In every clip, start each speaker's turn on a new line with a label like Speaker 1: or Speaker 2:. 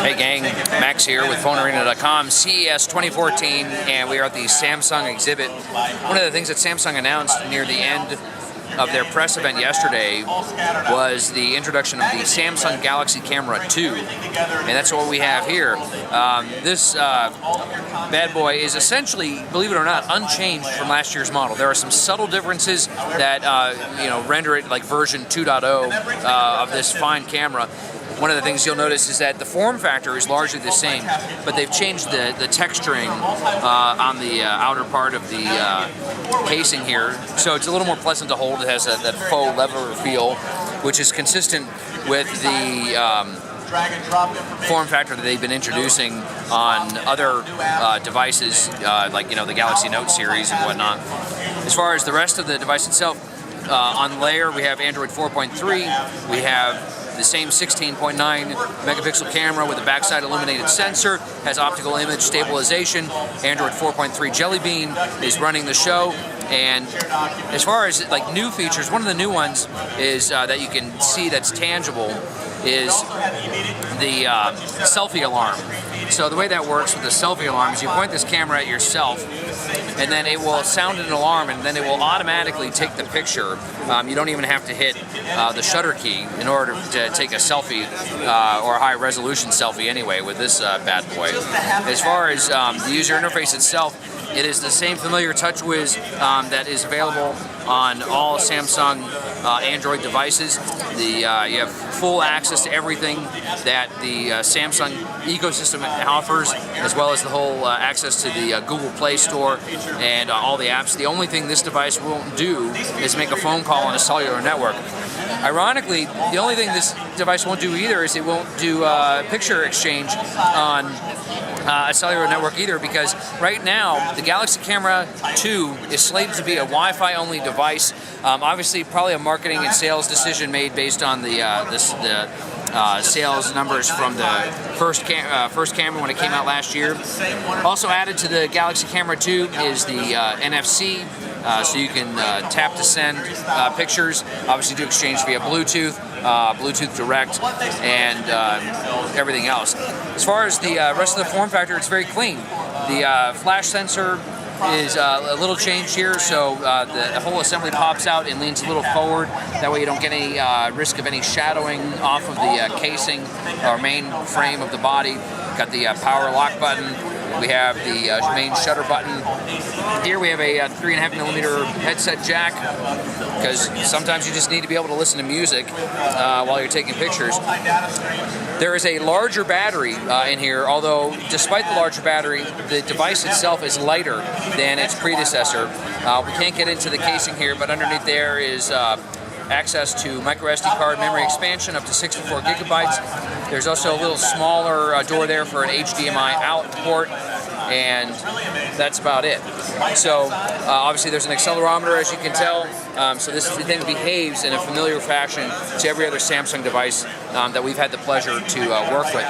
Speaker 1: Hey gang, Max here with PhoneArena.com, CES 2014, and we are at the Samsung exhibit. One of the things that Samsung announced near the end of their press event yesterday was the introduction of the Samsung Galaxy Camera 2, and that's what we have here. This bad boy is essentially, believe it or not, unchanged from last year's model. There are some subtle differences that render it like version 2.0 of this fine camera. One of the things you'll notice is that the form factor is largely the same, but they've changed the texturing on the outer part of the casing here, so it's a little more pleasant to hold. It has that faux leather feel, which is consistent with the form factor that they've been introducing on other devices, like the Galaxy Note series and whatnot. As far as the rest of the device itself, on layer we have Android 4.3, we have the same 16.9 megapixel camera with a backside illuminated sensor, has optical image stabilization. Android 4.3 Jelly Bean is running the show. And as far as like new features, one of the new ones is that you can see that's tangible is the selfie alarm. So the way that works with the selfie alarm is you point this camera at yourself, and then it will sound an alarm, and then it will automatically take the picture. You don't even have to hit the shutter key in order to take a selfie or a high-resolution selfie anyway with this bad boy. As far as the user interface itself, it is the same familiar TouchWiz that is available on all Samsung Android devices. You have full access to everything that the Samsung ecosystem offers, as well as the whole access to the Google Play Store and all the apps. The only thing this device won't do is make a phone call on a cellular network. Ironically, the only thing this device won't do either is it won't do picture exchange on a cellular network either, because right now the Galaxy Camera 2 is slated to be a Wi-Fi only device. Obviously, probably a marketing and sales decision made based on the sales numbers from the first camera when it came out last year. Also added to the Galaxy Camera 2 is the NFC, so you can tap to send pictures, obviously do exchange via Bluetooth, Bluetooth Direct, and everything else. As far as the rest of the form factor, it's very clean. The flash sensor is a little changed here, so the whole assembly pops out and leans a little forward. That way you don't get any risk of any shadowing off of the casing or main frame of the body. Got the power lock button. We have the main shutter button. Here we have a 3.5mm headset jack, because sometimes you just need to be able to listen to music while you're taking pictures. There is a larger battery in here, although despite the larger battery, the device itself is lighter than its predecessor. We can't get into the casing here, but underneath there is access to microSD card memory expansion up to 64 gigabytes. There's also a little smaller door there for an HDMI out port, and that's about it. So obviously there's an accelerometer, as you can tell, so this thing behaves in a familiar fashion to every other Samsung device that we've had the pleasure to work with.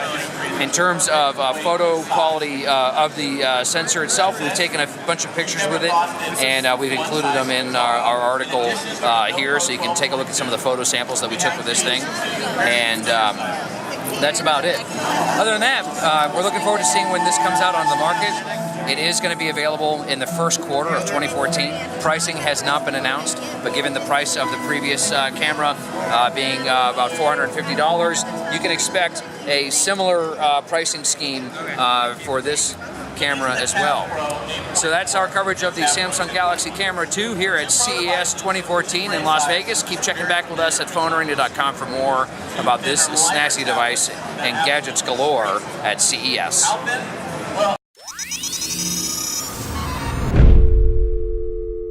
Speaker 1: In terms of photo quality of the sensor itself, we've taken a bunch of pictures with it, and we've included them in our article here, so you can take a look at some of the photo samples that we took with this thing. And that's about it. Other than that, we're looking forward to seeing when this comes out on the market. It is going to be available in the first quarter of 2014. Pricing has not been announced, but given the price of the previous camera being about $450, you can expect a similar pricing scheme for this camera as well. So that's our coverage of the Samsung Galaxy Camera 2 here at CES 2014 in Las Vegas. Keep checking back with us at PhoneArena.com for more about this snazzy device and gadgets galore at CES.